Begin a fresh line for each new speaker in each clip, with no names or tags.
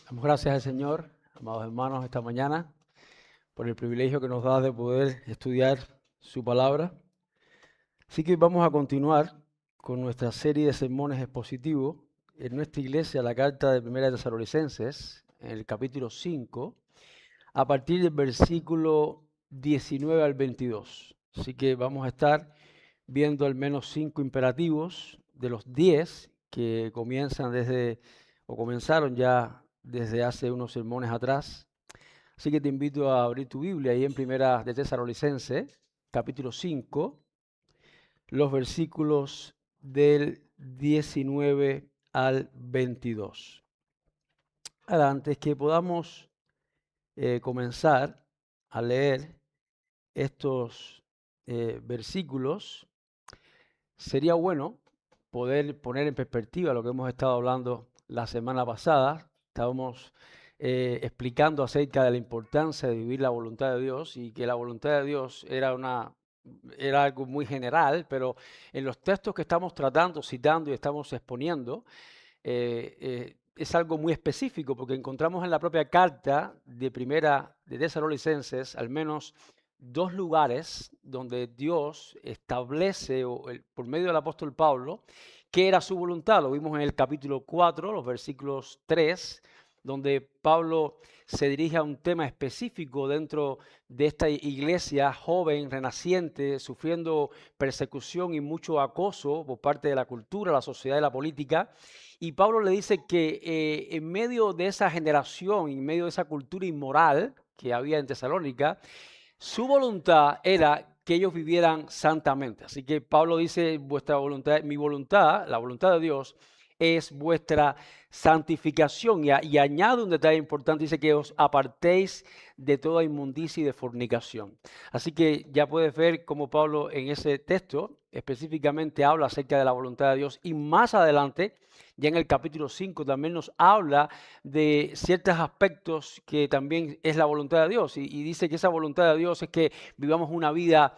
Damos gracias al Señor, amados hermanos, esta mañana por el privilegio que nos da de poder estudiar su palabra. Así que vamos a continuar con nuestra serie de sermones expositivos en nuestra iglesia, la carta de Primera de Tesalonicenses, en el capítulo 5, a partir del versículo 19 al 22. Así que vamos a estar viendo al menos 5 imperativos de los 10 que comienzan o comenzaron ya desde hace unos sermones atrás. Así que te invito a abrir tu Biblia ahí en Primera de Tesalonicenses, capítulo 5, los versículos del 19 al 22. Ahora, antes que podamos comenzar a leer estos versículos, sería bueno poder poner en perspectiva lo que hemos estado hablando la semana pasada. Estábamos explicando acerca de la importancia de vivir la voluntad de Dios y que la voluntad de Dios era algo muy general, pero en los textos que estamos tratando, citando y estamos exponiendo, es algo muy específico porque encontramos en la propia carta de Primera de Tesalonicenses al menos dos lugares donde Dios establece por medio del apóstol Pablo qué era su voluntad. Lo vimos en el capítulo 4, los versículos 3, donde Pablo se dirige a un tema específico dentro de esta iglesia joven, renaciente, sufriendo persecución y mucho acoso por parte de la cultura, la sociedad y la política. Y Pablo le dice que en medio de esa generación, en medio de esa cultura inmoral que había en Tesalónica, su voluntad era que ellos vivieran santamente. Así que Pablo dice, vuestra voluntad, mi voluntad, la voluntad de Dios, es vuestra santificación. Y añade un detalle importante, dice que os apartéis de toda inmundicia y de fornicación. Así que ya puedes ver cómo Pablo en ese texto específicamente habla acerca de la voluntad de Dios. Y más adelante, ya en el capítulo 5, también nos habla de ciertos aspectos que también es la voluntad de Dios. Y dice que esa voluntad de Dios es que vivamos una vida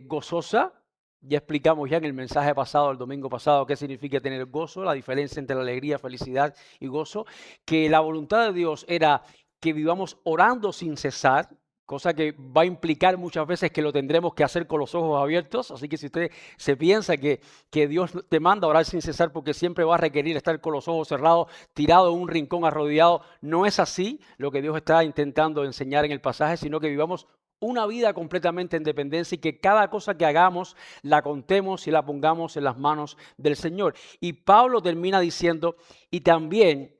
gozosa. Ya explicamos ya en el mensaje pasado, el domingo pasado, qué significa tener gozo, la diferencia entre la alegría, felicidad y gozo. Que la voluntad de Dios era que vivamos orando sin cesar, cosa que va a implicar muchas veces que lo tendremos que hacer con los ojos abiertos. Así que si usted se piensa que Dios te manda a orar sin cesar porque siempre va a requerir estar con los ojos cerrados, tirado en un rincón, arrodillado, no es así lo que Dios está intentando enseñar en el pasaje, sino que vivamos una vida completamente en dependencia y que cada cosa que hagamos la contemos y la pongamos en las manos del Señor. Y Pablo termina diciendo, y también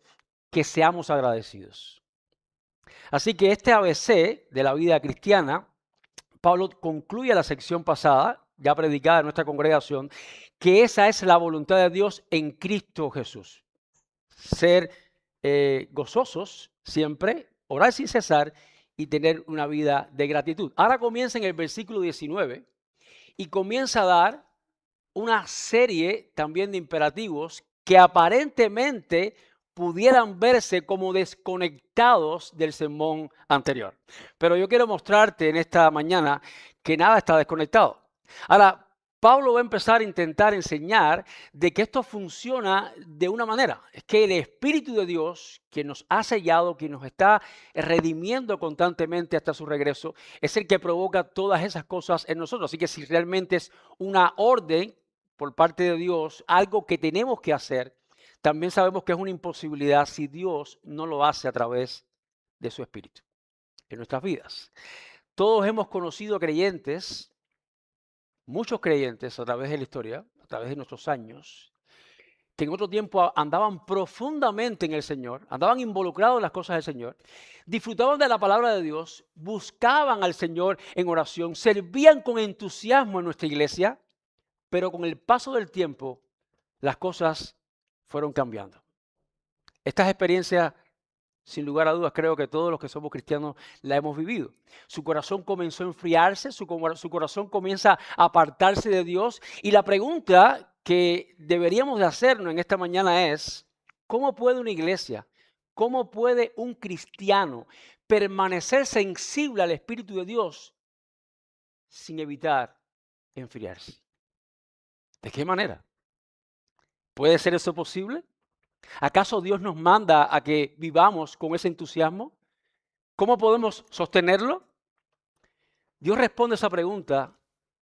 que seamos agradecidos. Así que este ABC de la vida cristiana, Pablo concluye la sección pasada, ya predicada en nuestra congregación, que esa es la voluntad de Dios en Cristo Jesús. Ser gozosos siempre, orar sin cesar y tener una vida de gratitud. Ahora comienza en el versículo 19 y comienza a dar una serie también de imperativos que aparentemente pudieran verse como desconectados del sermón anterior. Pero yo quiero mostrarte en esta mañana que nada está desconectado. Ahora, Pablo va a empezar a intentar enseñar de que esto funciona de una manera. Es que el Espíritu de Dios, que nos ha sellado, que nos está redimiendo constantemente hasta su regreso, es el que provoca todas esas cosas en nosotros. Así que si realmente es una orden por parte de Dios, algo que tenemos que hacer, también sabemos que es una imposibilidad si Dios no lo hace a través de su Espíritu en nuestras vidas. Todos hemos conocido creyentes, muchos creyentes a través de la historia, a través de nuestros años, que en otro tiempo andaban profundamente en el Señor, andaban involucrados en las cosas del Señor, disfrutaban de la palabra de Dios, buscaban al Señor en oración, servían con entusiasmo en nuestra iglesia, pero con el paso del tiempo las cosas fueron cambiando. Estas experiencias, sin lugar a dudas, creo que todos los que somos cristianos la hemos vivido. Su corazón comenzó a enfriarse, su corazón comienza a apartarse de Dios. Y la pregunta que deberíamos de hacernos en esta mañana es, ¿cómo puede una iglesia, cómo puede un cristiano permanecer sensible al Espíritu de Dios sin evitar enfriarse? ¿De qué manera? ¿Puede ser eso posible? ¿Acaso Dios nos manda a que vivamos con ese entusiasmo? ¿Cómo podemos sostenerlo? Dios responde esa pregunta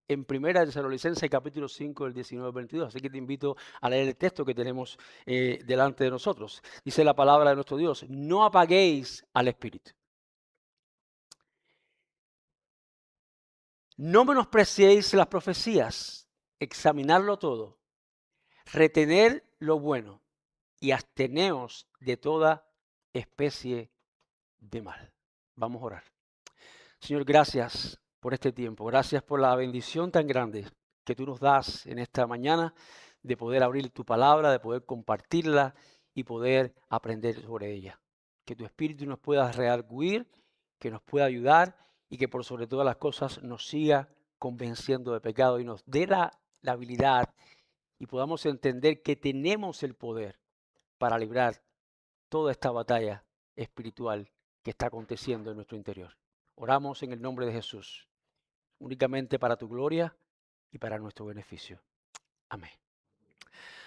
en 1 Tesalonicenses capítulo 5, del 19 al 22. Así que te invito a leer el texto que tenemos delante de nosotros. Dice la palabra de nuestro Dios: no apaguéis al Espíritu. No menospreciéis las profecías, examinarlo todo, retener lo bueno y absteneos de toda especie de mal. Vamos a orar. Señor, gracias por este tiempo. Gracias por la bendición tan grande que tú nos das en esta mañana de poder abrir tu palabra, de poder compartirla y poder aprender sobre ella. Que tu Espíritu nos pueda redarguir, que nos pueda ayudar y que por sobre todas las cosas nos siga convenciendo de pecado y nos dé la habilidad y podamos entender que tenemos el poder para librar toda esta batalla espiritual que está aconteciendo en nuestro interior. Oramos en el nombre de Jesús, únicamente para tu gloria y para nuestro beneficio. Amén.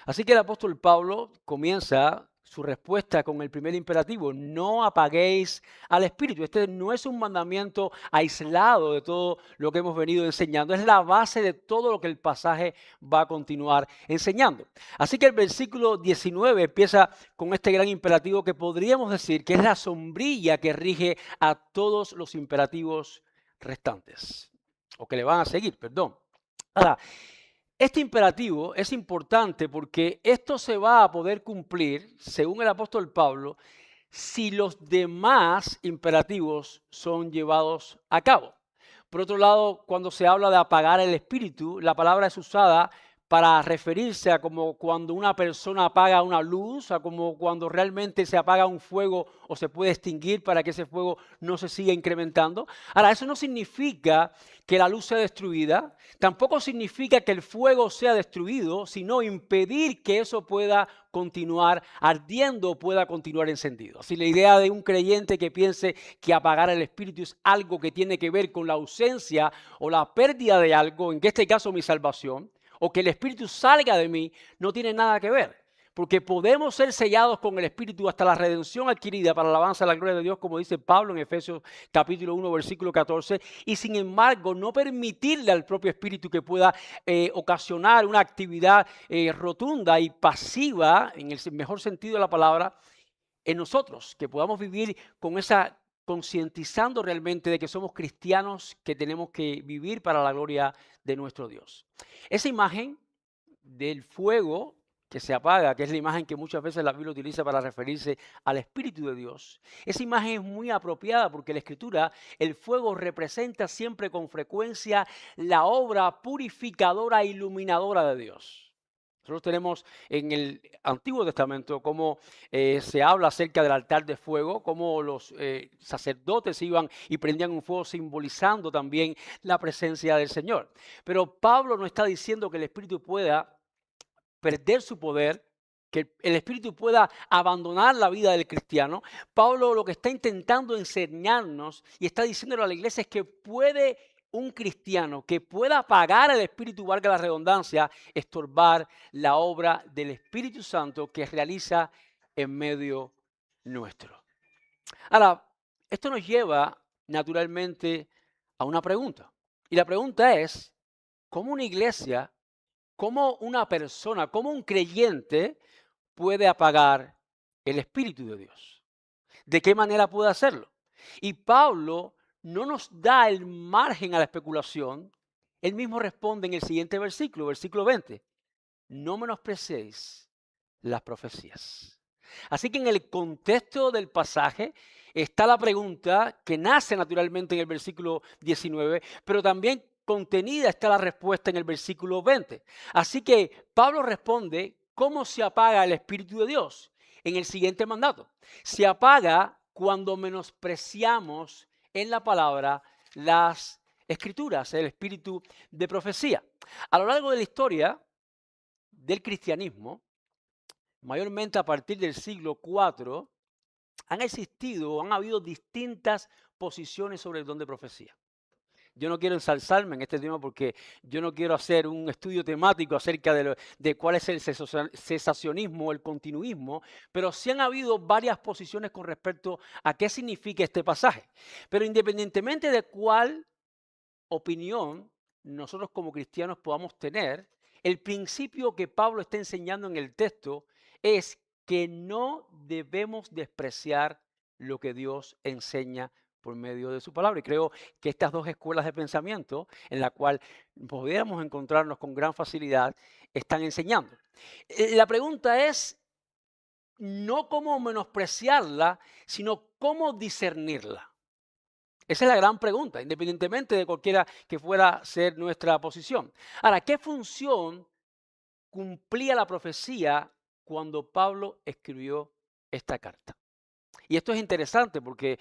Así que el apóstol Pablo comienza su respuesta con el primer imperativo: no apaguéis al Espíritu. Este no es un mandamiento aislado de todo lo que hemos venido enseñando, es la base de todo lo que el pasaje va a continuar enseñando. Así que el versículo 19 empieza con este gran imperativo que podríamos decir que es la sombrilla que rige a todos los imperativos restantes, o que le van a seguir, perdón. Ahora, este imperativo es importante porque esto se va a poder cumplir, según el apóstol Pablo, si los demás imperativos son llevados a cabo. Por otro lado, cuando se habla de apagar el espíritu, la palabra es usada para referirse a como cuando una persona apaga una luz, a como cuando realmente se apaga un fuego o se puede extinguir para que ese fuego no se siga incrementando. Ahora, eso no significa que la luz sea destruida, tampoco significa que el fuego sea destruido, sino impedir que eso pueda continuar ardiendo o pueda continuar encendido. Así, la idea de un creyente que piense que apagar el espíritu es algo que tiene que ver con la ausencia o la pérdida de algo, en este caso mi salvación, o que el Espíritu salga de mí, no tiene nada que ver. Porque podemos ser sellados con el Espíritu hasta la redención adquirida para la alabanza de la gloria de Dios, como dice Pablo en Efesios capítulo 1, versículo 14, y sin embargo no permitirle al propio Espíritu que pueda ocasionar una actividad rotunda y pasiva, en el mejor sentido de la palabra, en nosotros, que podamos vivir con esa concientizando realmente de que somos cristianos que tenemos que vivir para la gloria de nuestro Dios. Esa imagen del fuego que se apaga, que es la imagen que muchas veces la Biblia utiliza para referirse al Espíritu de Dios, esa imagen es muy apropiada porque en la Escritura el fuego representa siempre con frecuencia la obra purificadora e iluminadora de Dios. Nosotros tenemos en el Antiguo Testamento cómo se habla acerca del altar de fuego, cómo los sacerdotes iban y prendían un fuego simbolizando también la presencia del Señor. Pero Pablo no está diciendo que el Espíritu pueda perder su poder, que el Espíritu pueda abandonar la vida del cristiano. Pablo lo que está intentando enseñarnos y está diciéndole a la iglesia es que puede un cristiano que pueda apagar el Espíritu, valga la redundancia, estorbar la obra del Espíritu Santo que realiza en medio nuestro. Ahora, esto nos lleva naturalmente a una pregunta. Y la pregunta es, ¿cómo una iglesia, cómo una persona, cómo un creyente puede apagar el Espíritu de Dios? ¿De qué manera puede hacerlo? Y Pablo no nos da el margen a la especulación. Él mismo responde en el siguiente versículo, versículo 20. No menospreciéis las profecías. Así que en el contexto del pasaje está la pregunta que nace naturalmente en el versículo 19, pero también contenida está la respuesta en el versículo 20. Así que Pablo responde, ¿cómo se apaga el Espíritu de Dios? En el siguiente mandato. Se apaga cuando menospreciamos en la palabra las escrituras, el espíritu de profecía. A lo largo de la historia del cristianismo, mayormente a partir del siglo IV, han existido o han habido distintas posiciones sobre el don de profecía. Yo no quiero ensalzarme en este tema porque yo no quiero hacer un estudio temático acerca de cuál es el cesacionismo o el continuismo, pero sí han habido varias posiciones con respecto a qué significa este pasaje. Pero independientemente de cuál opinión nosotros como cristianos podamos tener, el principio que Pablo está enseñando en el texto es que no debemos despreciar lo que Dios enseña por medio de su palabra. Y creo que estas dos escuelas de pensamiento, en la cual pudiéramos encontrarnos con gran facilidad, están enseñando. La pregunta es no cómo menospreciarla, sino cómo discernirla. Esa es la gran pregunta, independientemente de cualquiera que fuera a ser nuestra posición. Ahora, ¿qué función cumplía la profecía cuando Pablo escribió esta carta? Y esto es interesante porque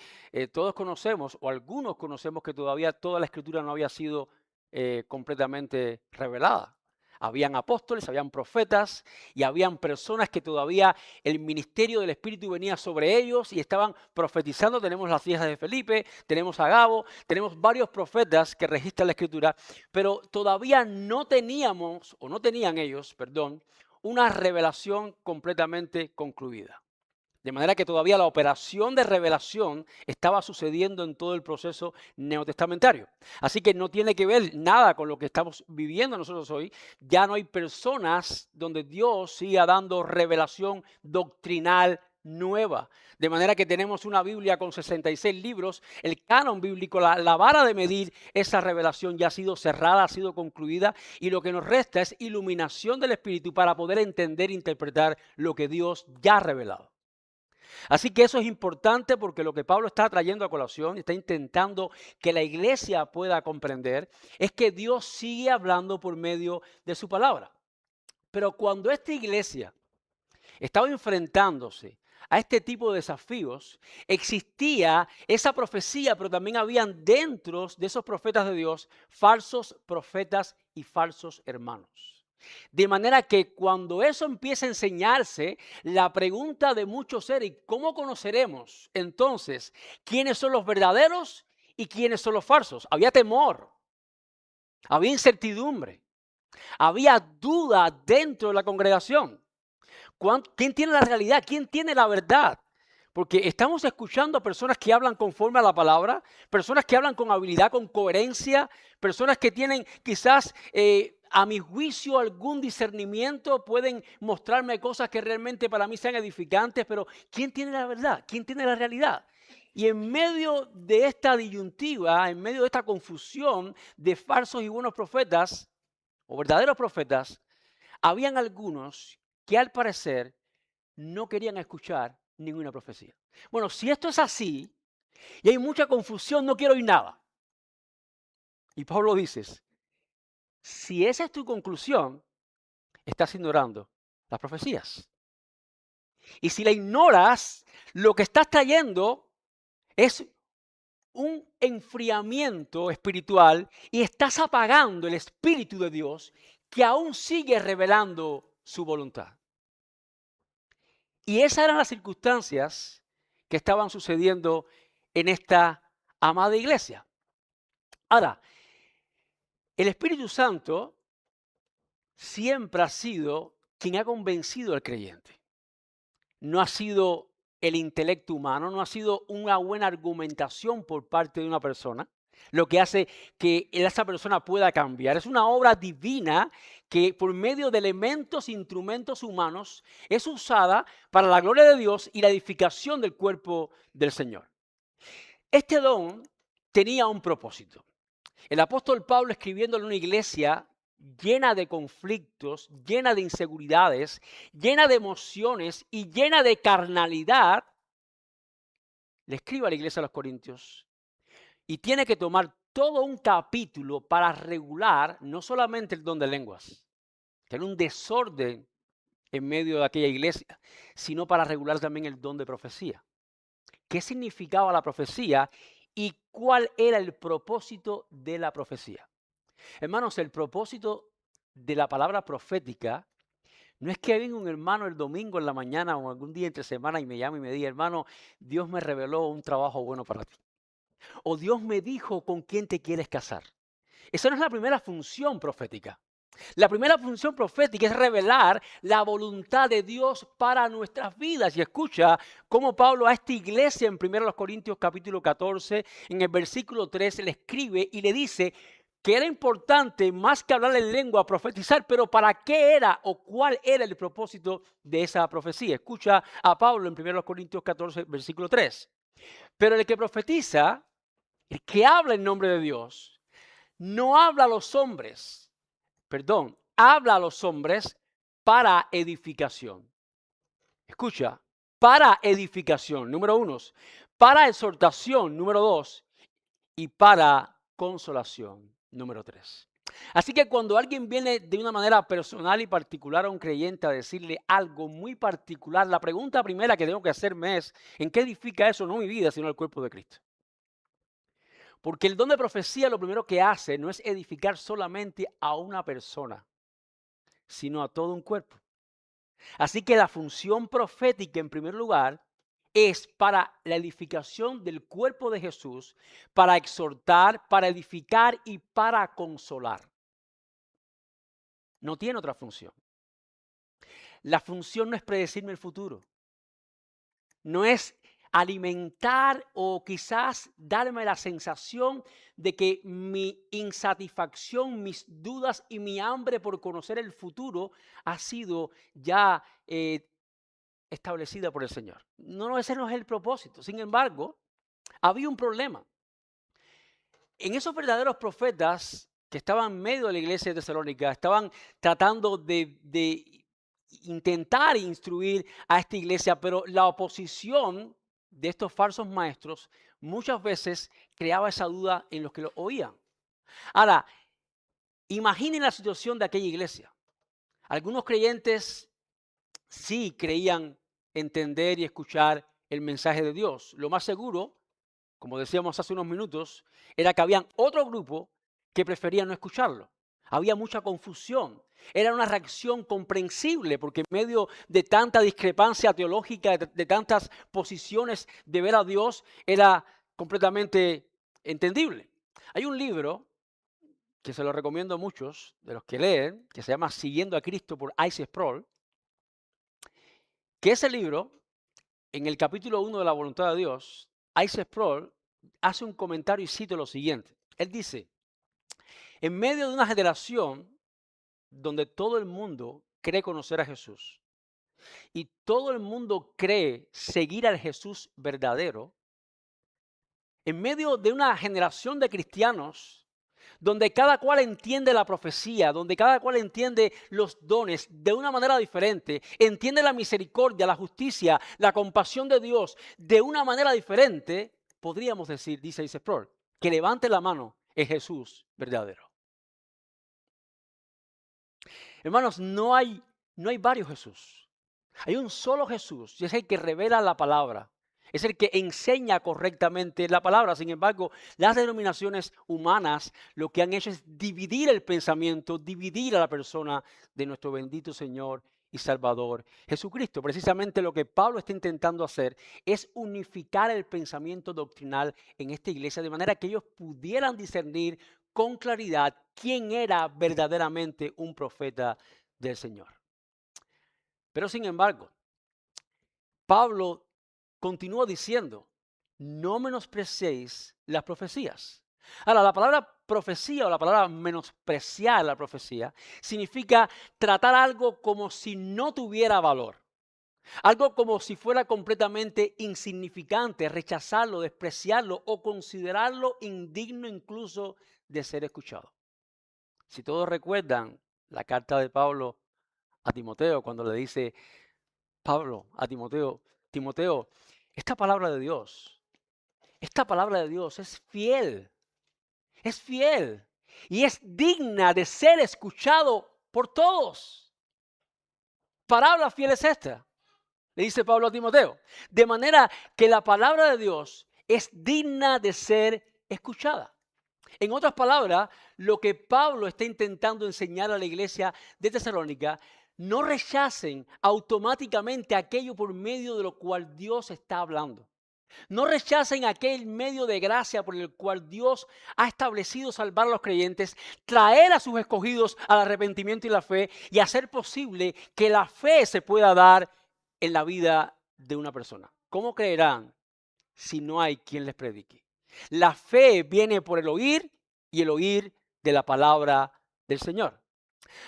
todos conocemos, o algunos conocemos, que todavía toda la escritura no había sido completamente revelada. Habían apóstoles, habían profetas y habían personas que todavía el ministerio del Espíritu venía sobre ellos y estaban profetizando. Tenemos las hijas de Felipe, tenemos a Agabo, tenemos varios profetas que registran la escritura, pero todavía no teníamos, o no tenían ellos, perdón, una revelación completamente concluida. De manera que todavía la operación de revelación estaba sucediendo en todo el proceso neotestamentario. Así que no tiene que ver nada con lo que estamos viviendo nosotros hoy. Ya no hay personas donde Dios siga dando revelación doctrinal nueva. De manera que tenemos una Biblia con 66 libros. El canon bíblico, la vara de medir esa revelación ya ha sido cerrada, ha sido concluida. Y lo que nos resta es iluminación del Espíritu para poder entender e interpretar lo que Dios ya ha revelado. Así que eso es importante porque lo que Pablo está trayendo a colación, está intentando que la iglesia pueda comprender, es que Dios sigue hablando por medio de su palabra. Pero cuando esta iglesia estaba enfrentándose a este tipo de desafíos, existía esa profecía, pero también habían dentro de esos profetas de Dios falsos profetas y falsos hermanos. De manera que cuando eso empieza a enseñarse, la pregunta de muchos era: ¿y cómo conoceremos entonces quiénes son los verdaderos y quiénes son los falsos? Había temor, había incertidumbre, había duda dentro de la congregación. ¿Quién tiene la realidad? ¿Quién tiene la verdad? Porque estamos escuchando a personas que hablan conforme a la palabra, personas que hablan con habilidad, con coherencia, personas que tienen quizás, a mi juicio, algún discernimiento, pueden mostrarme cosas que realmente para mí sean edificantes, pero ¿quién tiene la verdad? ¿Quién tiene la realidad? Y en medio de esta disyuntiva, en medio de esta confusión de falsos y buenos profetas, o verdaderos profetas, habían algunos que al parecer no querían escuchar ninguna profecía. Bueno, si esto es así y hay mucha confusión, no quiero oír nada. Y Pablo dice, si esa es tu conclusión, estás ignorando las profecías. Y si la ignoras, lo que estás trayendo es un enfriamiento espiritual y estás apagando el Espíritu de Dios que aún sigue revelando su voluntad. Y esas eran las circunstancias que estaban sucediendo en esta amada iglesia. Ahora, el Espíritu Santo siempre ha sido quien ha convencido al creyente. No ha sido el intelecto humano, no ha sido una buena argumentación por parte de una persona lo que hace que esa persona pueda cambiar. Es una obra divina que por medio de elementos, instrumentos humanos, es usada para la gloria de Dios y la edificación del cuerpo del Señor. Este don tenía un propósito. El apóstol Pablo, escribiendo en una iglesia llena de conflictos, llena de inseguridades, llena de emociones y llena de carnalidad, le escribe a la iglesia de los Corintios y tiene que tomar todo un capítulo para regular no solamente el don de lenguas, que era un desorden en medio de aquella iglesia, sino para regular también el don de profecía. ¿Qué significaba la profecía y cuál era el propósito de la profecía? Hermanos, el propósito de la palabra profética no es que venga un hermano el domingo en la mañana o algún día entre semana y me llame y me diga: hermano, Dios me reveló un trabajo bueno para ti. O Dios me dijo con quién te quieres casar. Esa no es la primera función profética. La primera función profética es revelar la voluntad de Dios para nuestras vidas. Y escucha cómo Pablo a esta iglesia en 1 Corintios capítulo 14, en el versículo 3, le escribe y le dice que era importante más que hablar en lengua, profetizar, pero ¿para qué era o cuál era el propósito de esa profecía? Escucha a Pablo en 1 Corintios 14, versículo 3. Pero el que profetiza, el que habla en nombre de Dios, no habla a los hombres, habla a los hombres para edificación. Escucha, para edificación, número 1, para exhortación, número 2, y para consolación, número 3. Así que cuando alguien viene de una manera personal y particular a un creyente a decirle algo muy particular, la pregunta primera que tengo que hacerme es, ¿en qué edifica eso no mi vida, sino el cuerpo de Cristo? Porque el don de profecía lo primero que hace no es edificar solamente a una persona, sino a todo un cuerpo. Así que la función profética, en primer lugar, es para la edificación del cuerpo de Jesús, para exhortar, para edificar y para consolar. No tiene otra función. La función no es predecirme el futuro. No es alimentar o quizás darme la sensación de que mi insatisfacción, mis dudas y mi hambre por conocer el futuro ha sido ya establecida por el Señor. No, ese no es el propósito. Sin embargo, había un problema. En esos verdaderos profetas que estaban en medio de la iglesia de Tesalónica, estaban tratando de intentar instruir a esta iglesia, pero la oposición de estos falsos maestros muchas veces creaba esa duda en los que lo oían. Ahora, imaginen la situación de aquella iglesia. Algunos creyentes sí creían entender y escuchar el mensaje de Dios. Lo más seguro, como decíamos hace unos minutos, era que había otro grupo que prefería no escucharlo. Había mucha confusión. Era una reacción comprensible porque en medio de tanta discrepancia teológica, de tantas posiciones de ver a Dios, era completamente entendible. Hay un libro que se lo recomiendo a muchos de los que leen, que se llama Siguiendo a Cristo por I.C. Sproul, que ese libro, en el capítulo 1 de la voluntad de Dios, I.C. Sproul hace un comentario y cito lo siguiente. Él dice, en medio de una generación donde todo el mundo cree conocer a Jesús y todo el mundo cree seguir al Jesús verdadero, en medio de una generación de cristianos donde cada cual entiende la profecía, donde cada cual entiende los dones de una manera diferente, entiende la misericordia, la justicia, la compasión de Dios de una manera diferente, podríamos decir, dice Sproul, que levante la mano es Jesús verdadero. Hermanos, no hay varios Jesús. Hay un solo Jesús y es el que revela la palabra. Es el que enseña correctamente la palabra. Sin embargo, las denominaciones humanas lo que han hecho es dividir el pensamiento, dividir a la persona de nuestro bendito Señor y Salvador Jesucristo. Precisamente lo que Pablo está intentando hacer es unificar el pensamiento doctrinal en esta iglesia de manera que ellos pudieran discernir con claridad quién era verdaderamente un profeta del Señor. Pero sin embargo, Pablo continúa diciendo, no menospreciéis las profecías. Ahora, la palabra profecía o la palabra menospreciar la profecía significa tratar algo como si no tuviera valor. Algo como si fuera completamente insignificante, rechazarlo, despreciarlo o considerarlo indigno incluso de ser escuchado. Si todos recuerdan la carta de Pablo a Timoteo cuando le dice Pablo a Timoteo, Timoteo, esta palabra de Dios es fiel y es digna de ser escuchado por todos. Palabra fiel es esta, le dice Pablo a Timoteo. De manera que la palabra de Dios es digna de ser escuchada. En otras palabras, lo que Pablo está intentando enseñar a la iglesia de Tesalónica, no rechacen automáticamente aquello por medio de lo cual Dios está hablando. No rechacen aquel medio de gracia por el cual Dios ha establecido salvar a los creyentes, traer a sus escogidos al arrepentimiento y la fe y hacer posible que la fe se pueda dar en la vida de una persona. ¿Cómo creerán si no hay quien les predique? La fe viene por el oír y el oír de la palabra del Señor.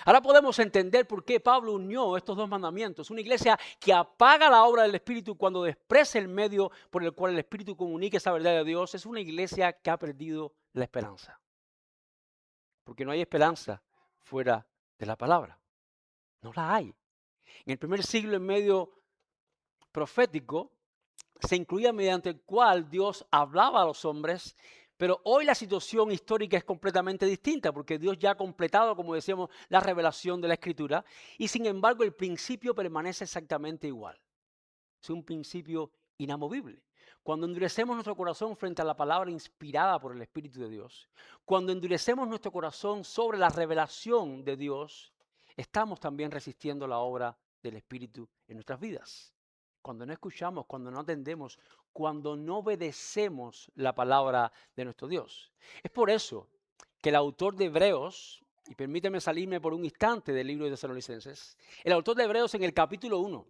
Ahora podemos entender por qué Pablo unió estos dos mandamientos. Una iglesia que apaga la obra del Espíritu cuando desprecia el medio por el cual el Espíritu comunica esa verdad de Dios es una iglesia que ha perdido la esperanza. Porque no hay esperanza fuera de la palabra. No la hay. En el primer siglo en medio profético se incluía mediante el cual Dios hablaba a los hombres, pero hoy la situación histórica es completamente distinta porque Dios ya ha completado, como decíamos, la revelación de la Escritura y sin embargo el principio permanece exactamente igual. Es un principio inamovible. Cuando endurecemos nuestro corazón frente a la palabra inspirada por el Espíritu de Dios, cuando endurecemos nuestro corazón sobre la revelación de Dios, estamos también resistiendo la obra del Espíritu en nuestras vidas. Cuando no escuchamos, cuando no atendemos, cuando no obedecemos la palabra de nuestro Dios. Es por eso que el autor de Hebreos, y permíteme salirme por un instante del libro de Tesalonicenses, el autor de Hebreos en el capítulo 1,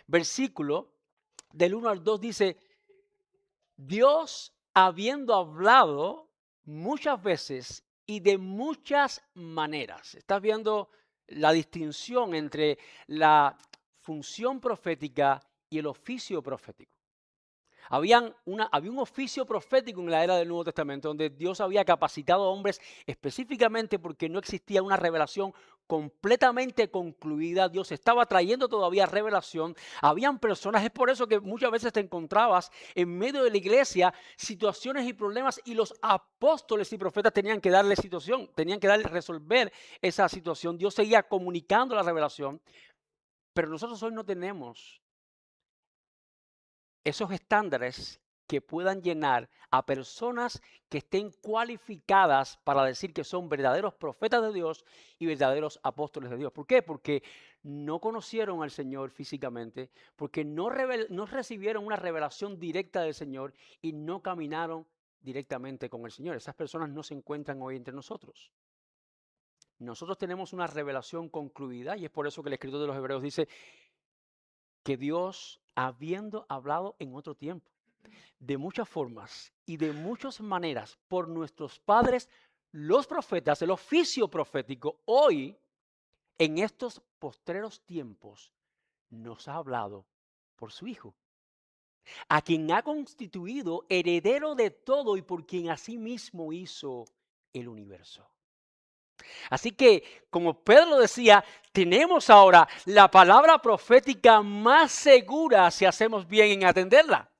versículo del 1 al 2 dice, Dios habiendo hablado muchas veces y de muchas maneras. Estás viendo la distinción entre la función profética y el oficio profético. Había un oficio profético en la era del Nuevo Testamento donde Dios había capacitado a hombres específicamente porque no existía una revelación completamente concluida. Dios estaba trayendo todavía revelación. Habían personas, es por eso que muchas veces te encontrabas en medio de la iglesia situaciones y problemas y los apóstoles y profetas tenían que darle situación, tenían que darle resolver esa situación. Dios seguía comunicando la revelación, pero nosotros hoy no tenemos esos estándares que puedan llenar a personas que estén cualificadas para decir que son verdaderos profetas de Dios y verdaderos apóstoles de Dios. ¿Por qué? Porque no conocieron al Señor físicamente, porque no recibieron una revelación directa del Señor y no caminaron directamente con el Señor. Esas personas no se encuentran hoy entre nosotros. Nosotros tenemos una revelación concluida y es por eso que el escritor de los Hebreos dice que Dios, habiendo hablado en otro tiempo, de muchas formas y de muchas maneras por nuestros padres, los profetas, el oficio profético, hoy, en estos postreros tiempos, nos ha hablado por su Hijo, a quien ha constituido heredero de todo y por quien asimismo hizo el universo. Así que, como Pedro decía, tenemos ahora la palabra profética más segura si hacemos bien en atenderla.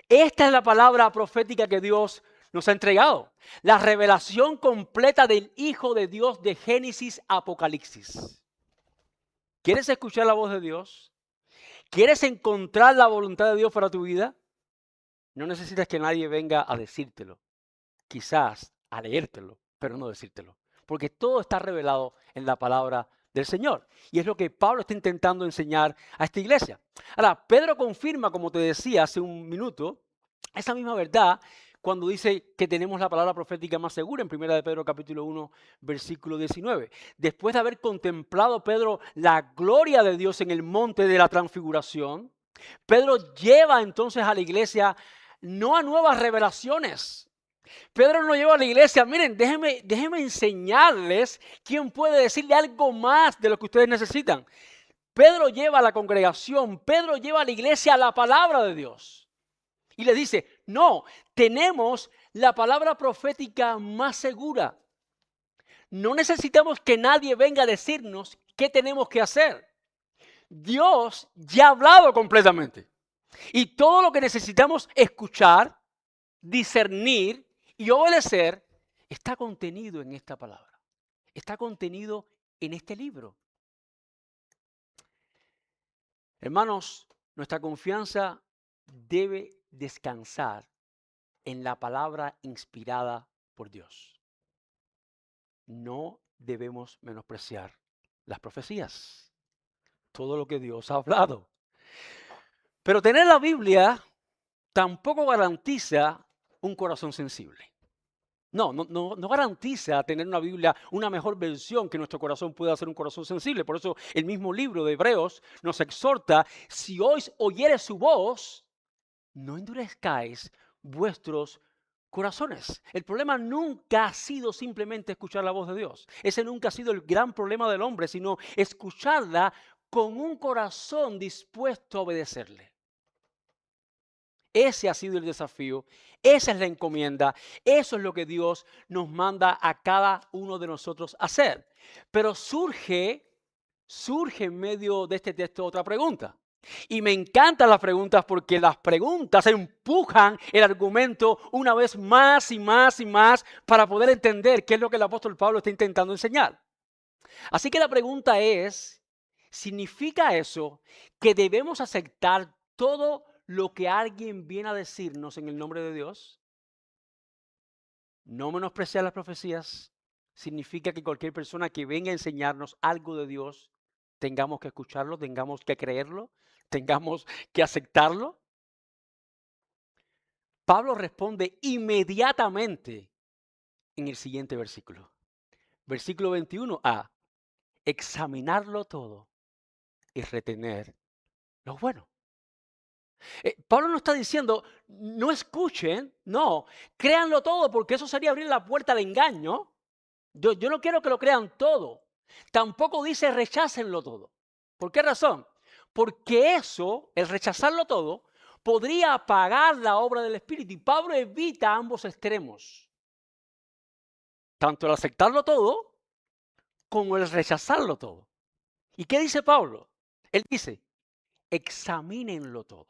Esta es la palabra profética que Dios nos ha entregado. La revelación completa del Hijo de Dios de Génesis a Apocalipsis. ¿Quieres escuchar la voz de Dios? ¿Quieres encontrar la voluntad de Dios para tu vida? No necesitas que nadie venga a decírtelo. Quizás a leértelo, pero no decírtelo. Porque todo está revelado en la palabra del Señor. Y es lo que Pablo está intentando enseñar a esta iglesia. Ahora, Pedro confirma, como te decía hace un minuto, esa misma verdad cuando dice que tenemos la palabra profética más segura en 1 de Pedro capítulo 1, versículo 19. Después de haber contemplado Pedro la gloria de Dios en el monte de la transfiguración, Pedro lleva entonces a la iglesia no a nuevas revelaciones. Pedro no lleva a la iglesia, miren, déjenme enseñarles quién puede decirle algo más de lo que ustedes necesitan. Pedro lleva a la congregación, Pedro lleva a la iglesia a la palabra de Dios. Y le dice, no, tenemos la palabra profética más segura. No necesitamos que nadie venga a decirnos qué tenemos que hacer. Dios ya ha hablado completamente. Y todo lo que necesitamos escuchar, discernir y obedecer está contenido en esta palabra. Está contenido en este libro. Hermanos, nuestra confianza debe descansar en la palabra inspirada por Dios. No debemos menospreciar las profecías, todo lo que Dios ha hablado. Pero tener la Biblia tampoco garantiza un corazón sensible. No garantiza tener una Biblia, una mejor versión que nuestro corazón pueda ser un corazón sensible. Por eso el mismo libro de Hebreos nos exhorta, si hoy oyeres su voz, no endurezcáis vuestros corazones. El problema nunca ha sido simplemente escuchar la voz de Dios. Ese nunca ha sido el gran problema del hombre, sino escucharla con un corazón dispuesto a obedecerle. Ese ha sido el desafío, esa es la encomienda, eso es lo que Dios nos manda a cada uno de nosotros hacer. Pero surge en medio de este texto otra pregunta. Y me encantan las preguntas porque las preguntas empujan el argumento una vez más y más y más para poder entender qué es lo que el apóstol Pablo está intentando enseñar. Así que la pregunta es, ¿significa eso que debemos aceptar todo lo que alguien viene a decirnos en el nombre de Dios? No menospreciar las profecías significa que cualquier persona que venga a enseñarnos algo de Dios, tengamos que escucharlo, tengamos que creerlo, tengamos que aceptarlo. Pablo responde inmediatamente en el siguiente versículo. Versículo 21a, examinarlo todo y retener lo bueno. Pablo no está diciendo, no escuchen, no, créanlo todo porque eso sería abrir la puerta al engaño. Yo no quiero que lo crean todo. Tampoco dice rechácenlo todo. ¿Por qué razón? Porque eso, el rechazarlo todo, podría apagar la obra del Espíritu. Y Pablo evita ambos extremos. Tanto el aceptarlo todo como el rechazarlo todo. ¿Y qué dice Pablo? Él dice, examínenlo todo.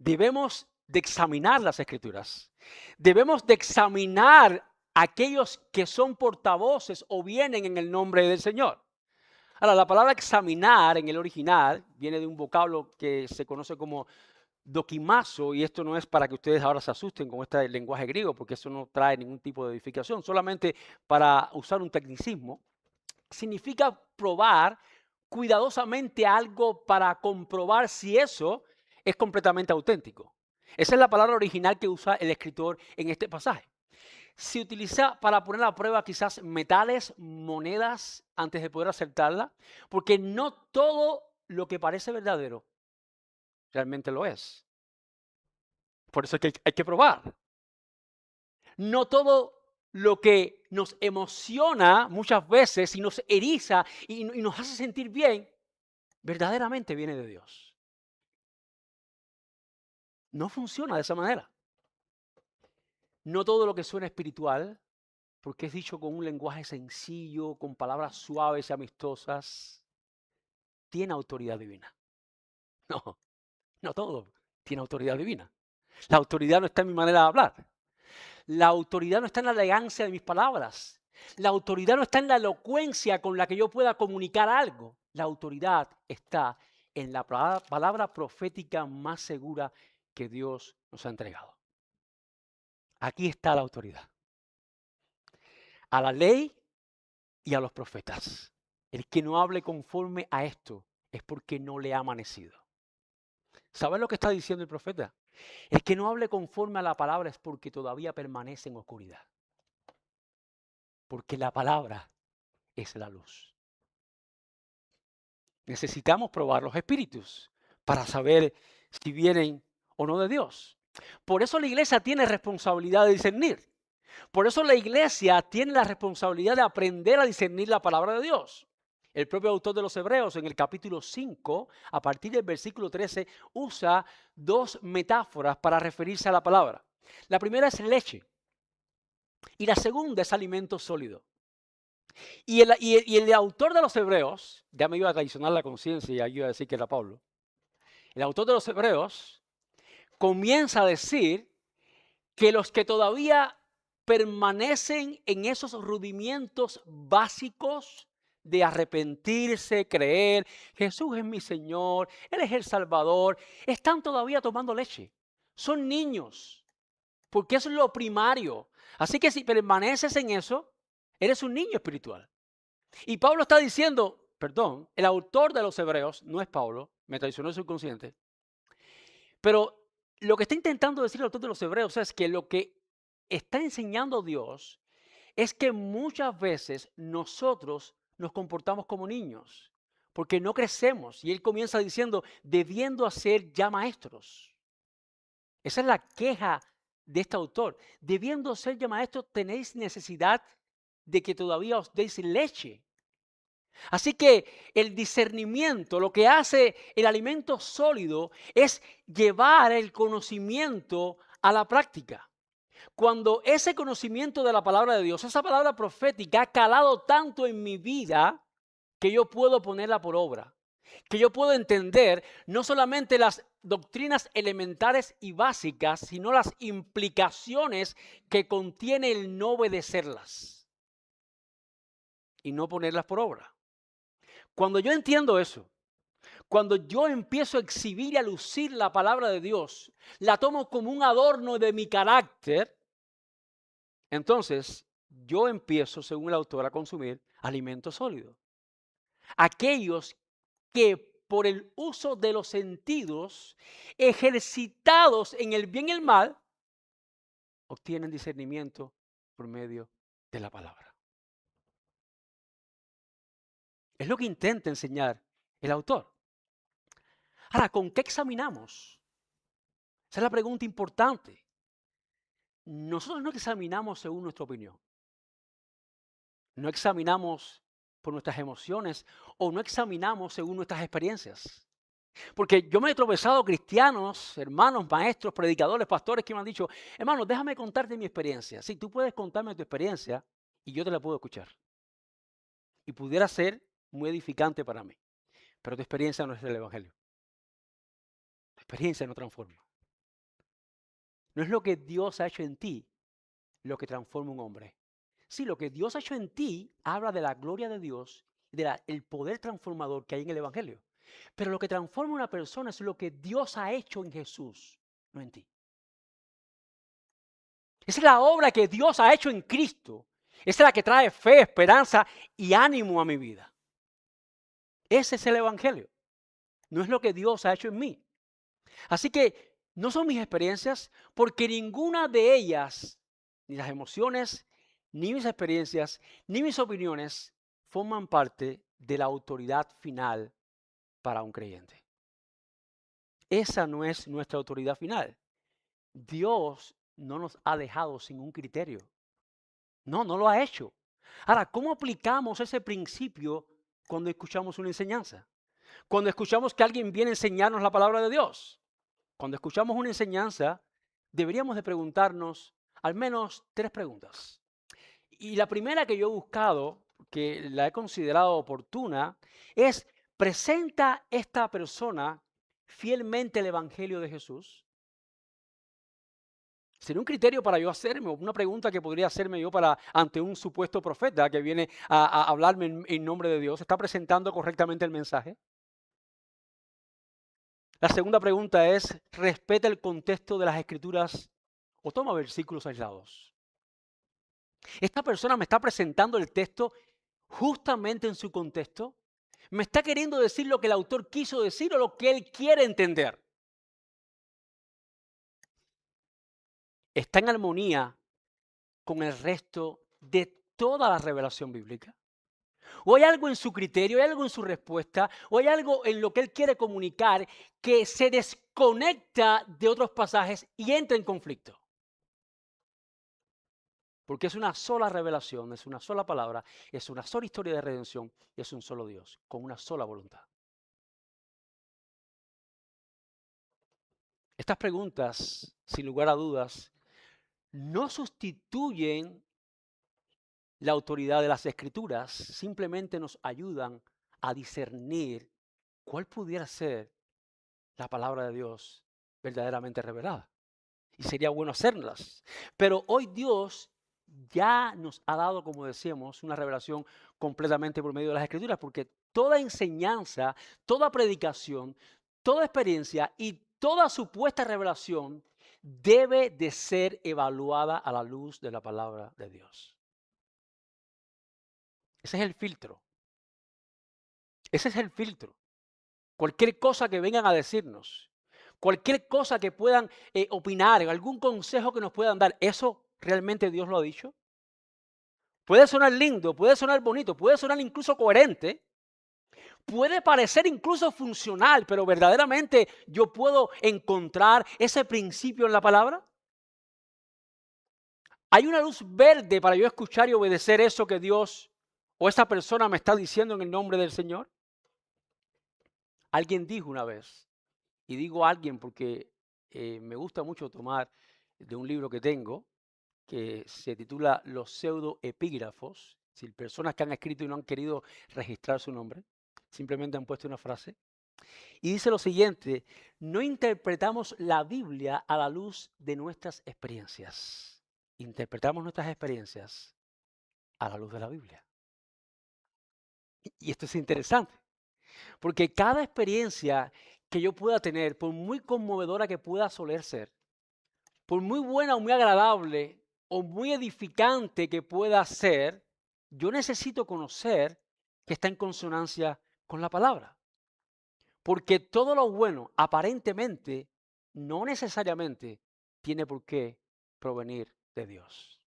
Debemos de examinar las Escrituras. Debemos de examinar aquellos que son portavoces o vienen en el nombre del Señor. Ahora, la palabra examinar en el original viene de un vocablo que se conoce como dokimazo, y esto no es para que ustedes ahora se asusten con este lenguaje griego, porque eso no trae ningún tipo de edificación, solamente para usar un tecnicismo. Significa probar cuidadosamente algo para comprobar si eso es completamente auténtico. Esa es la palabra original que usa el escritor en este pasaje. Se utiliza para poner a prueba quizás metales, monedas, antes de poder aceptarla, porque no todo lo que parece verdadero realmente lo es. Por eso es que hay que probar. No todo lo que nos emociona muchas veces y nos eriza y nos hace sentir bien, verdaderamente viene de Dios. No funciona de esa manera. No todo lo que suena espiritual, porque es dicho con un lenguaje sencillo, con palabras suaves y amistosas, tiene autoridad divina. No, no todo tiene autoridad divina. La autoridad no está en mi manera de hablar. La autoridad no está en la elegancia de mis palabras. La autoridad no está en la elocuencia con la que yo pueda comunicar algo. La autoridad está en la palabra profética más segura que Dios nos ha entregado. Aquí está la autoridad. A la ley y a los profetas. El que no hable conforme a esto es porque no le ha amanecido. ¿Sabes lo que está diciendo el profeta? El que no hable conforme a la palabra es porque todavía permanece en oscuridad. Porque la palabra es la luz. Necesitamos probar los espíritus para saber si vienen o no de Dios. Por eso la iglesia tiene responsabilidad de discernir. Por eso la iglesia tiene la responsabilidad de aprender a discernir la palabra de Dios. El propio autor de los Hebreos en el capítulo 5, a partir del versículo 13, usa dos metáforas para referirse a la palabra. La primera es leche y la segunda es alimento sólido. Y el autor de los Hebreos, ya me iba a traicionar la conciencia y ya iba a decir que era Pablo. El autor de los Hebreos comienza a decir que los que todavía permanecen en esos rudimientos básicos de arrepentirse, creer, Jesús es mi Señor, Él es el Salvador, están todavía tomando leche. Son niños, porque eso es lo primario. Así que si permaneces en eso, eres un niño espiritual. Y Pablo está diciendo, perdón, el autor de los Hebreos, no es Pablo, me traicionó el subconsciente, Pero lo que está intentando decir el autor de los Hebreos es que lo que está enseñando Dios es que muchas veces nosotros nos comportamos como niños, porque no crecemos. Y él comienza diciendo, debiendo ser ya maestros. Esa es la queja de este autor. Debiendo ser ya maestros, tenéis necesidad de que todavía os deis leche. Así que el discernimiento, lo que hace el alimento sólido es llevar el conocimiento a la práctica. Cuando ese conocimiento de la palabra de Dios, esa palabra profética ha calado tanto en mi vida que yo puedo ponerla por obra, que yo puedo entender no solamente las doctrinas elementales y básicas, sino las implicaciones que contiene el no obedecerlas y no ponerlas por obra. Cuando yo entiendo eso, cuando yo empiezo a exhibir y a lucir la palabra de Dios, la tomo como un adorno de mi carácter, entonces yo empiezo, según el autor, a consumir alimento sólido. Aquellos que por el uso de los sentidos, ejercitados en el bien y el mal, obtienen discernimiento por medio de la palabra. Es lo que intenta enseñar el autor. Ahora, ¿con qué examinamos? Esa es la pregunta importante. Nosotros no examinamos según nuestra opinión. No examinamos por nuestras emociones o no examinamos según nuestras experiencias. Porque yo me he tropezado cristianos, hermanos, maestros, predicadores, pastores que me han dicho, hermano, déjame contarte mi experiencia. Sí, tú puedes contarme tu experiencia y yo te la puedo escuchar. Y pudiera ser muy edificante para mí. Pero tu experiencia no es el Evangelio. Tu experiencia no transforma. No es lo que Dios ha hecho en ti lo que transforma un hombre. Sí, lo que Dios ha hecho en ti habla de la gloria de Dios y del poder transformador que hay en el Evangelio. Pero lo que transforma a una persona es lo que Dios ha hecho en Jesús, no en ti. Esa es la obra que Dios ha hecho en Cristo. Esa es la que trae fe, esperanza y ánimo a mi vida. Ese es el Evangelio. No es lo que Dios ha hecho en mí. Así que no son mis experiencias porque ninguna de ellas, ni las emociones, ni mis experiencias, ni mis opiniones, forman parte de la autoridad final para un creyente. Esa no es nuestra autoridad final. Dios no nos ha dejado sin un criterio. No, no lo ha hecho. Ahora, ¿cómo aplicamos ese principio cuando escuchamos una enseñanza? Cuando escuchamos que alguien viene a enseñarnos la palabra de Dios. Cuando escuchamos una enseñanza, deberíamos de preguntarnos al menos 3 preguntas. Y la primera que yo he buscado, que la he considerado oportuna, es, ¿presenta esta persona fielmente el Evangelio de Jesús? Sería un criterio para yo hacerme, una pregunta que podría hacerme yo ante un supuesto profeta que viene a hablarme en nombre de Dios. ¿Está presentando correctamente el mensaje? La segunda pregunta es, ¿respeta el contexto de las Escrituras o toma versículos aislados? ¿Esta persona me está presentando el texto justamente en su contexto? ¿Me está queriendo decir lo que el autor quiso decir o lo que él quiere entender? ¿Está en armonía con el resto de toda la revelación bíblica? ¿O hay algo en su criterio, hay algo en su respuesta, o hay algo en lo que él quiere comunicar que se desconecta de otros pasajes y entra en conflicto? Porque es una sola revelación, es una sola palabra, es una sola historia de redención y es un solo Dios, con una sola voluntad. Estas preguntas, sin lugar a dudas, no sustituyen la autoridad de las Escrituras, simplemente nos ayudan a discernir cuál pudiera ser la palabra de Dios verdaderamente revelada. Y sería bueno hacerlas. Pero hoy Dios ya nos ha dado, como decíamos, una revelación completamente por medio de las Escrituras, porque toda enseñanza, toda predicación, toda experiencia y toda supuesta revelación debe de ser evaluada a la luz de la palabra de Dios. Ese es el filtro. Ese es el filtro. Cualquier cosa que vengan a decirnos, cualquier cosa que puedan opinar, algún consejo que nos puedan dar, ¿eso realmente Dios lo ha dicho? Puede sonar lindo, puede sonar bonito, puede sonar incluso coherente, puede parecer incluso funcional, pero verdaderamente yo puedo encontrar ese principio en la palabra. ¿Hay una luz verde para yo escuchar y obedecer eso que Dios o esa persona me está diciendo en el nombre del Señor? Alguien dijo una vez, y digo alguien porque me gusta mucho tomar de un libro que tengo, que se titula Los pseudoepígrafos, si personas que han escrito y no han querido registrar su nombre, simplemente han puesto una frase, y dice lo siguiente: no interpretamos la Biblia a la luz de nuestras experiencias, interpretamos nuestras experiencias a la luz de la Biblia. Y esto es interesante, porque cada experiencia que yo pueda tener, por muy conmovedora que pueda soler ser, por muy buena o muy agradable o muy edificante que pueda ser, yo necesito conocer que está en consonancia con la palabra. Porque todo lo bueno, aparentemente, no necesariamente tiene por qué provenir de Dios.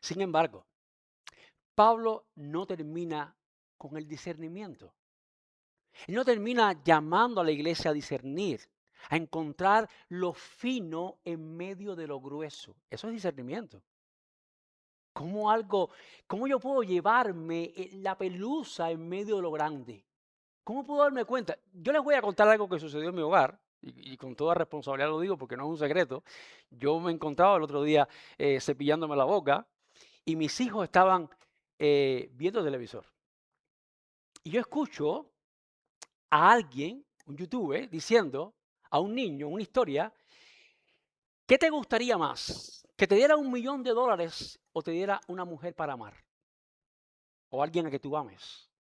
Sin embargo, Pablo no termina con el discernimiento. Él no termina llamando a la iglesia a discernir, a encontrar lo fino en medio de lo grueso. Eso es discernimiento. ¿Cómo yo puedo llevarme la pelusa en medio de lo grande? ¿Cómo puedo darme cuenta? Yo les voy a contar algo que sucedió en mi hogar, y con toda responsabilidad lo digo porque no es un secreto. Yo me encontraba el otro día cepillándome la boca y mis hijos estaban viendo televisor. Y yo escucho a alguien, un youtuber, diciendo a un niño una historia: ¿qué te gustaría más? ¿Que te diera $1.000.000 o te diera una mujer para amar? O alguien a que tú ames.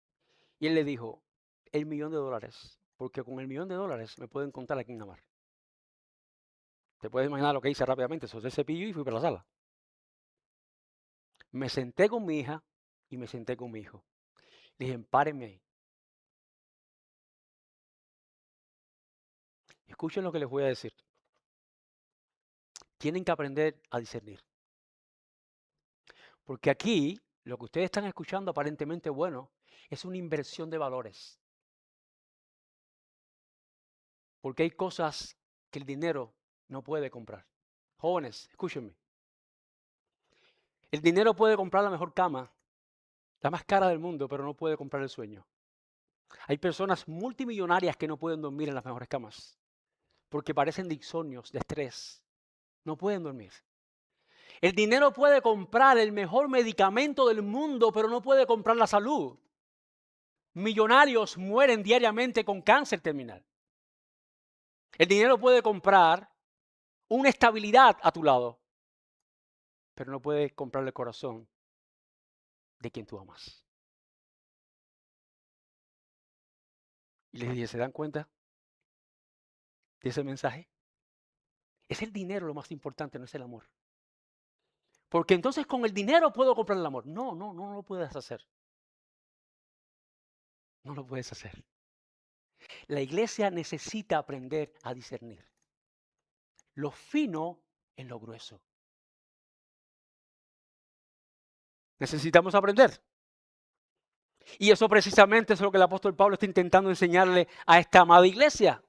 Y él le dijo, $1.000.000, porque con $1.000.000 me pueden contar a quién amar. Te puedes imaginar lo que hice rápidamente, solté el cepillo y fui para la sala. Me senté con mi hija y me senté con mi hijo. Le dije, párenme ahí. Escuchen lo que les voy a decir. Tienen que aprender a discernir. Porque aquí, lo que ustedes están escuchando aparentemente bueno, es una inversión de valores. Porque hay cosas que el dinero no puede comprar. Jóvenes, escúchenme. El dinero puede comprar la mejor cama, la más cara del mundo, pero no puede comprar el sueño. Hay personas multimillonarias que no pueden dormir en las mejores camas porque parecen de insomnios, de estrés. No pueden dormir. El dinero puede comprar el mejor medicamento del mundo, pero no puede comprar la salud. Millonarios mueren diariamente con cáncer terminal. El dinero puede comprar una estabilidad a tu lado, pero no puede comprar el corazón de quien tú amas. Y les dije, ¿se dan cuenta de ese mensaje? Es el dinero lo más importante, no es el amor. Porque entonces con el dinero puedo comprar el amor. No, no, no lo puedes hacer. No lo puedes hacer. La iglesia necesita aprender a discernir lo fino en lo grueso. Necesitamos aprender. Y eso precisamente es lo que el apóstol Pablo está intentando enseñarle a esta amada iglesia.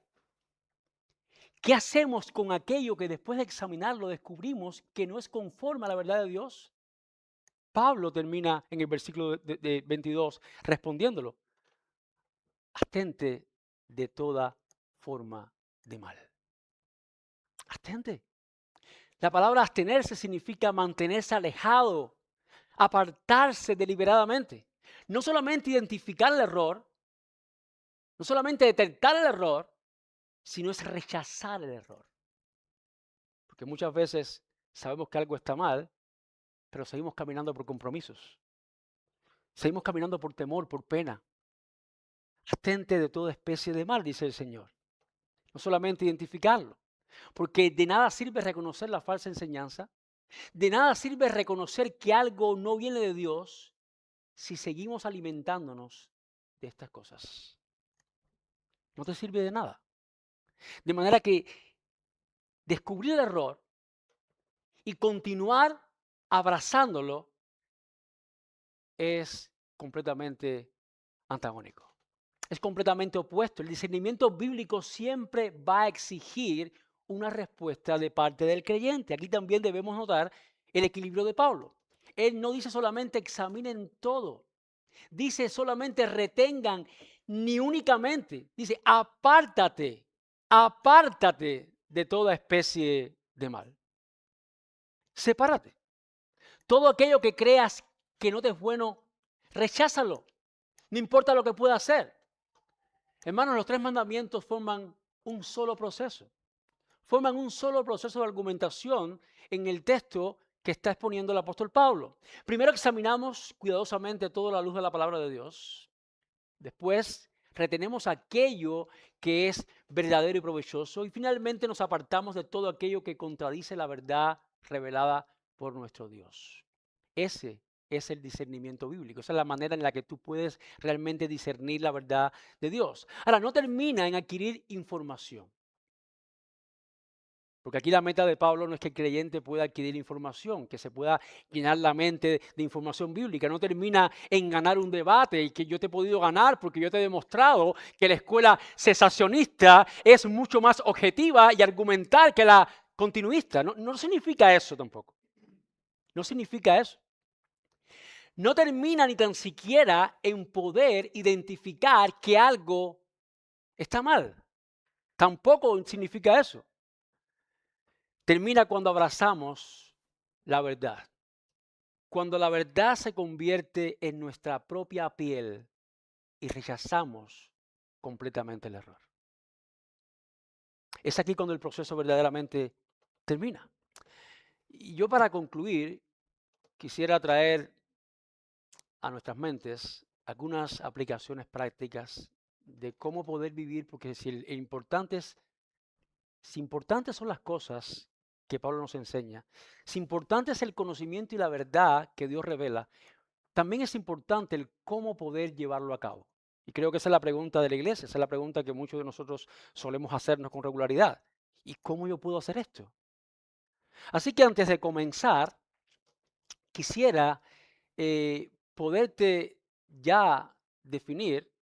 ¿Qué hacemos con aquello que después de examinarlo descubrimos que no es conforme a la verdad de Dios? Pablo termina en el versículo de 22 respondiéndolo. Abstente de toda forma de mal. Abstente. La palabra abstenerse significa mantenerse alejado, apartarse deliberadamente. No solamente identificar el error, no solamente detectar el error, sino es rechazar el error. Porque muchas veces sabemos que algo está mal, pero seguimos caminando por compromisos. Seguimos caminando por temor, por pena. Abstente de toda especie de mal, dice el Señor. No solamente identificarlo, porque de nada sirve reconocer la falsa enseñanza, de nada sirve reconocer que algo no viene de Dios si seguimos alimentándonos de estas cosas. No te sirve de nada.
De manera que descubrir el error y continuar abrazándolo es completamente antagónico. Es completamente opuesto. El discernimiento bíblico siempre va a exigir una respuesta de parte del creyente. Aquí también debemos notar el equilibrio de Pablo. Él no dice solamente examinen todo, dice solamente retengan, ni únicamente, dice apártate, apártate de toda especie de mal. Sepárate. Todo aquello que creas que no te es bueno, recházalo. No importa lo que pueda hacer. Hermanos, los 3 mandamientos forman un solo proceso. Forman un solo proceso de argumentación en el texto que está exponiendo el apóstol Pablo. Primero examinamos cuidadosamente toda la luz de la palabra de Dios. Después retenemos aquello que es verdadero y provechoso. Y finalmente nos apartamos de todo aquello que contradice la verdad revelada por nuestro Dios. Ese es el discernimiento bíblico. Esa es la manera en la que tú puedes realmente discernir la verdad de Dios. Ahora, no termina en adquirir información. Porque aquí la meta de Pablo no es que el creyente pueda adquirir información, que se pueda llenar la mente de información bíblica. No termina en ganar un debate y que yo te he podido ganar porque yo te he demostrado que la escuela cesacionista es mucho más objetiva y argumental que la continuista. No significa eso tampoco. No significa eso. No termina ni tan siquiera en poder identificar que algo está mal. Tampoco significa eso. Termina cuando abrazamos la verdad. Cuando la verdad se convierte en nuestra propia piel y rechazamos completamente el error. Es aquí cuando el proceso verdaderamente termina. Y yo para concluir quisiera traer a nuestras mentes algunas aplicaciones prácticas de cómo poder vivir, porque si importantes son las cosas que Pablo nos enseña, si importante es el conocimiento y la verdad que Dios revela, también es importante el cómo poder llevarlo a cabo. Y creo que esa es la pregunta de la iglesia, esa es la pregunta que muchos de nosotros solemos hacernos con regularidad. ¿Y cómo yo puedo hacer esto? Así que antes de comenzar, quisiera poderte ya definir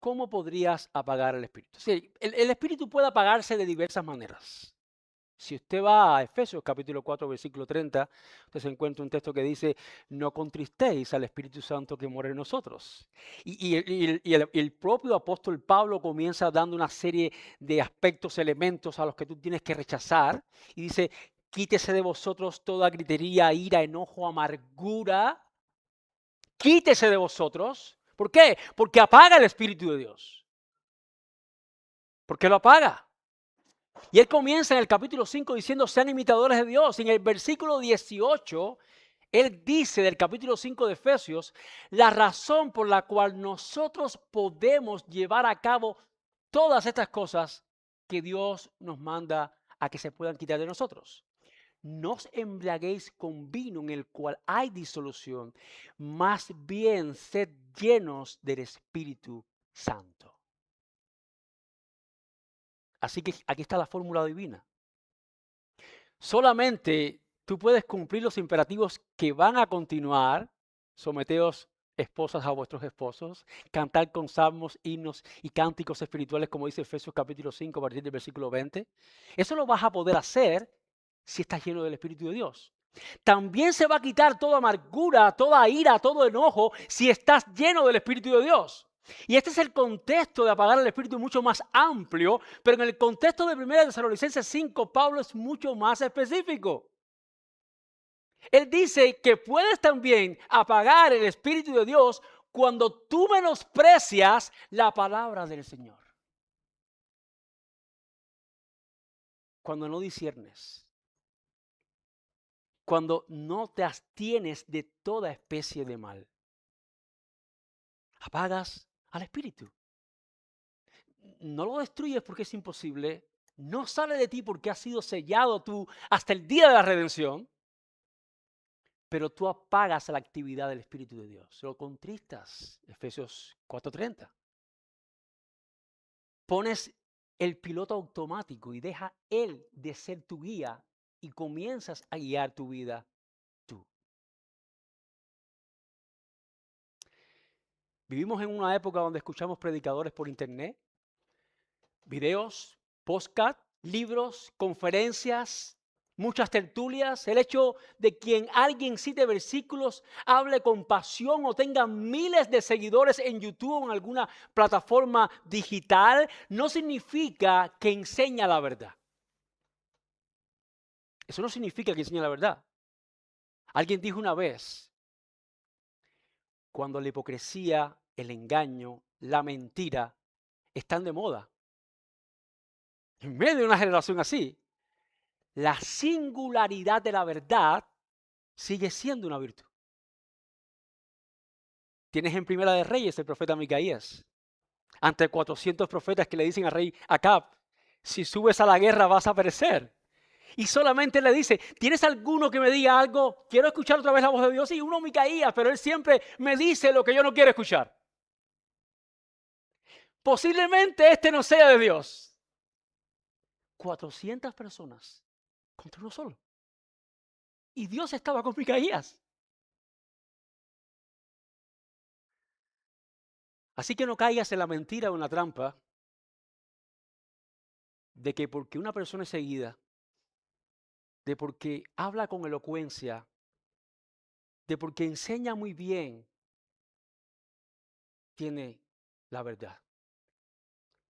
cómo podrías apagar el espíritu. Sí, el espíritu puede apagarse de diversas maneras. Si usted va a Efesios capítulo 4, versículo 30, usted se encuentra un texto que dice, no contristéis al Espíritu Santo que mora en nosotros. Y el propio apóstol Pablo comienza dando una serie de aspectos, elementos a los que tú tienes que rechazar. Y dice, quítese de vosotros toda gritería, ira, enojo, amargura. Quítese de vosotros. ¿Por qué? Porque apaga el Espíritu de Dios. ¿Por qué lo apaga? Y él comienza en el capítulo 5 diciendo, sean imitadores de Dios. Y en el versículo 18, él dice del capítulo 5 de Efesios, la razón por la cual nosotros podemos llevar a cabo todas estas cosas que Dios nos manda a que se puedan quitar de nosotros. No os embriaguéis con vino en el cual hay disolución, más bien sed llenos del Espíritu Santo. Así que aquí está la fórmula divina. Solamente tú puedes cumplir los imperativos que van a continuar. Someteos esposas a vuestros esposos, cantar con salmos, himnos y cánticos espirituales, como dice Efesios capítulo 5, a partir del versículo 20. Eso lo vas a poder hacer si estás lleno del Espíritu de Dios. También se va a quitar toda amargura, toda ira, todo enojo, si estás lleno del Espíritu de Dios. Y este es el contexto de apagar el espíritu mucho más amplio, pero en el contexto de 1 Tesalonicenses 5, Pablo es mucho más específico. Él dice que puedes también apagar el espíritu de Dios cuando tú menosprecias la palabra del Señor. Cuando no disiernes. Cuando no te abstienes de toda especie de mal. Apagas al espíritu. No lo destruyes porque es imposible, no sale de ti porque has sido sellado tú hasta el día de la redención, pero tú apagas la actividad del Espíritu de Dios, lo contristas, Efesios 4:30. Pones el piloto automático y deja Él de ser tu guía y comienzas a guiar tu vida tú. Vivimos en una época donde escuchamos predicadores por internet, videos, podcast, libros, conferencias, muchas tertulias. El hecho de que alguien cite versículos, hable con pasión o tenga miles de seguidores en YouTube o en alguna plataforma digital, no significa que enseña la verdad. Eso no significa que enseña la verdad. Alguien dijo una vez, cuando la hipocresía, el engaño, la mentira están de moda, en medio de una generación así, la singularidad de la verdad sigue siendo una virtud. Tienes en Primera de Reyes el profeta Micaías, ante 400 profetas que le dicen al rey Acab, si subes a la guerra vas a perecer. Y solamente le dice, ¿tienes alguno que me diga algo? Quiero escuchar otra vez la voz de Dios. Y uno Micaías, pero él siempre me dice lo que yo no quiero escuchar. Posiblemente este no sea de Dios. 400 personas contra uno solo. Y Dios estaba con Micaías. Así que no caigas en la mentira o en la trampa de que porque una persona es seguida, de porque habla con elocuencia, de porque enseña muy bien, tiene la verdad.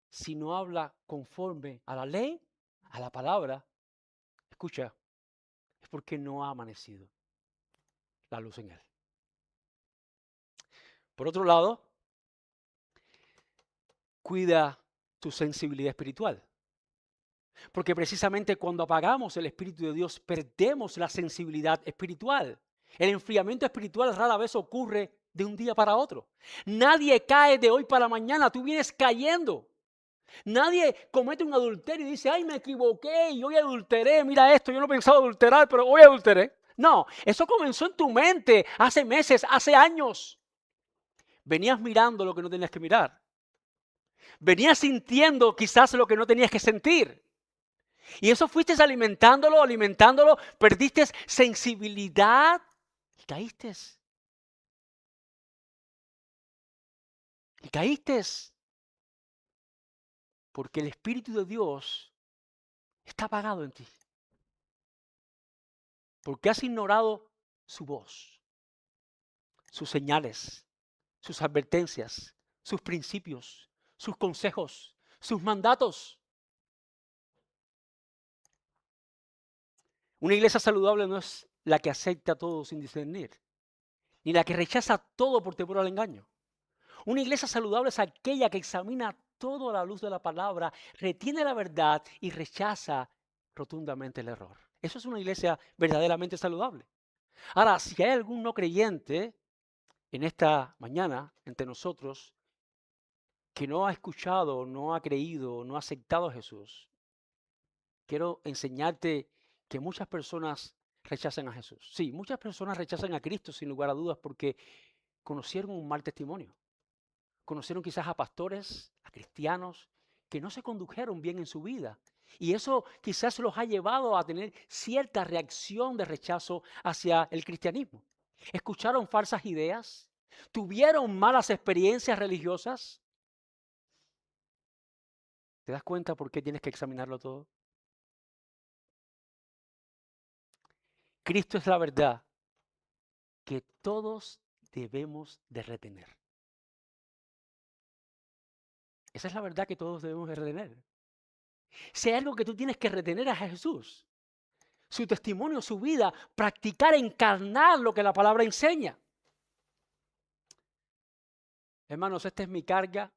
Si no habla conforme a la ley, a la palabra, escucha, es porque no ha amanecido la luz en él. Por otro lado, cuida tu sensibilidad espiritual. Porque precisamente cuando apagamos el Espíritu de Dios, perdemos la sensibilidad espiritual. El enfriamiento espiritual rara vez ocurre de un día para otro. Nadie cae de hoy para mañana, tú vienes cayendo. Nadie comete un adulterio y dice, ay, me equivoqué y hoy adulteré, mira esto, yo no pensaba adulterar, pero hoy adulteré. No, eso comenzó en tu mente hace meses, hace años. Venías mirando lo que no tenías que mirar. Venías sintiendo quizás lo que no tenías que sentir. Y eso fuiste alimentándolo, alimentándolo, perdiste sensibilidad y caíste. Y caíste. Porque el Espíritu de Dios está apagado en ti. Porque has ignorado su voz, sus señales, sus advertencias, sus principios, sus consejos, sus mandatos. Una iglesia saludable no es la que acepta todo sin discernir, ni la que rechaza todo por temor al engaño. Una iglesia saludable es aquella que examina todo a la luz de la palabra, retiene la verdad y rechaza rotundamente el error. Eso es una iglesia verdaderamente saludable. Ahora, si hay algún no creyente en esta mañana entre nosotros que no ha escuchado, no ha creído, no ha aceptado a Jesús, quiero enseñarte que muchas personas rechazan a Jesús. Sí, muchas personas rechazan a Cristo sin lugar a dudas porque conocieron un mal testimonio. Conocieron quizás a pastores, a cristianos, que no se condujeron bien en su vida. Y eso quizás los ha llevado a tener cierta reacción de rechazo hacia el cristianismo. Escucharon falsas ideas, tuvieron malas experiencias religiosas. ¿Te das cuenta por qué tienes que examinarlo todo? Cristo es la verdad que todos debemos de retener. Esa es la verdad que todos debemos de retener. Si hay algo que tú tienes que retener es a Jesús, su testimonio, su vida, practicar, encarnar lo que la palabra enseña. Hermanos, esta es mi carga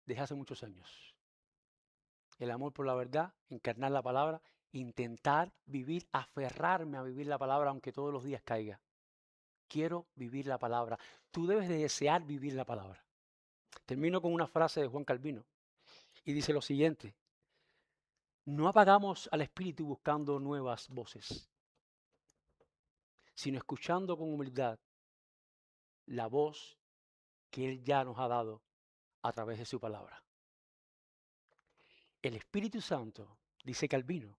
desde hace muchos años. El amor por la verdad, encarnar la palabra, intentar vivir, aferrarme a vivir la palabra aunque todos los días caiga. Quiero vivir la palabra. Tú debes de desear vivir la palabra. Termino con una frase de Juan Calvino y dice lo siguiente: no apagamos al Espíritu buscando nuevas voces, sino escuchando con humildad la voz que Él ya nos ha dado a través de su palabra. el Espíritu Santo, dice Calvino,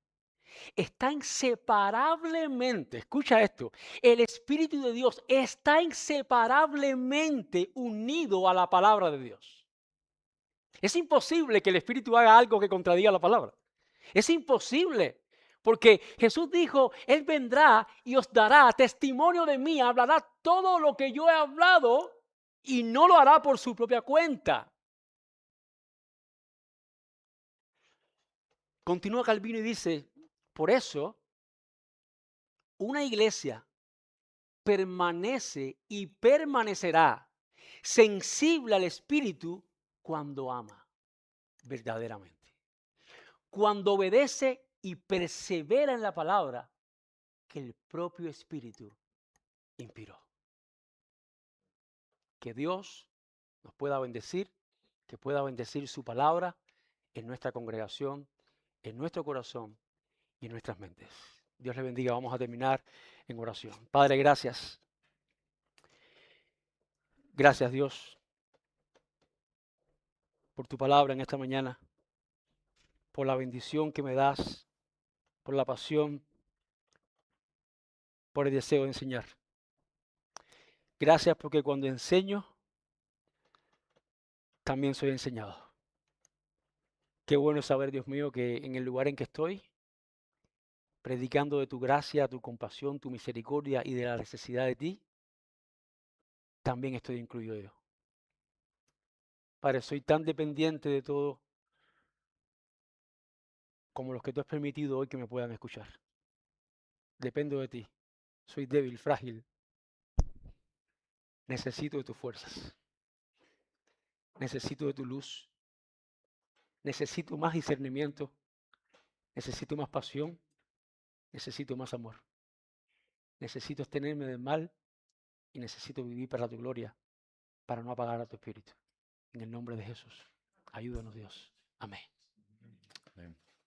está inseparablemente, escucha esto, el Espíritu de Dios está inseparablemente unido a la palabra de Dios. Es imposible que el Espíritu haga algo que contradiga la palabra. Es imposible, porque Jesús dijo, Él vendrá y os dará testimonio de mí, hablará todo lo que yo he hablado y no lo hará por su propia cuenta. Continúa Calvino y dice, por eso, una iglesia permanece y permanecerá sensible al Espíritu cuando ama verdaderamente. Cuando obedece y persevera en la palabra que el propio Espíritu inspiró. Que Dios nos pueda bendecir, que pueda bendecir su palabra en nuestra congregación, en nuestro corazón y en nuestras mentes. Dios le bendiga. Vamos a terminar en oración. Padre, gracias. Gracias, Dios, por tu palabra en esta mañana, por la bendición que me das, por la pasión, por el deseo de enseñar. Gracias porque cuando enseño, también soy enseñado. Qué bueno saber, Dios mío, que en el lugar en que estoy, predicando de tu gracia, tu compasión, tu misericordia y de la necesidad de ti, también estoy incluido yo. Padre, soy tan dependiente de todo como los que tú has permitido hoy que me puedan escuchar. Dependo de ti. Soy débil, frágil. Necesito de tus fuerzas. Necesito de tu luz. Necesito más discernimiento. Necesito más pasión. Necesito más amor. Necesito abstenerme del mal y necesito vivir para tu gloria, para no apagar a tu espíritu. En el nombre de Jesús. Ayúdanos, Dios. Amén.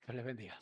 Dios les bendiga.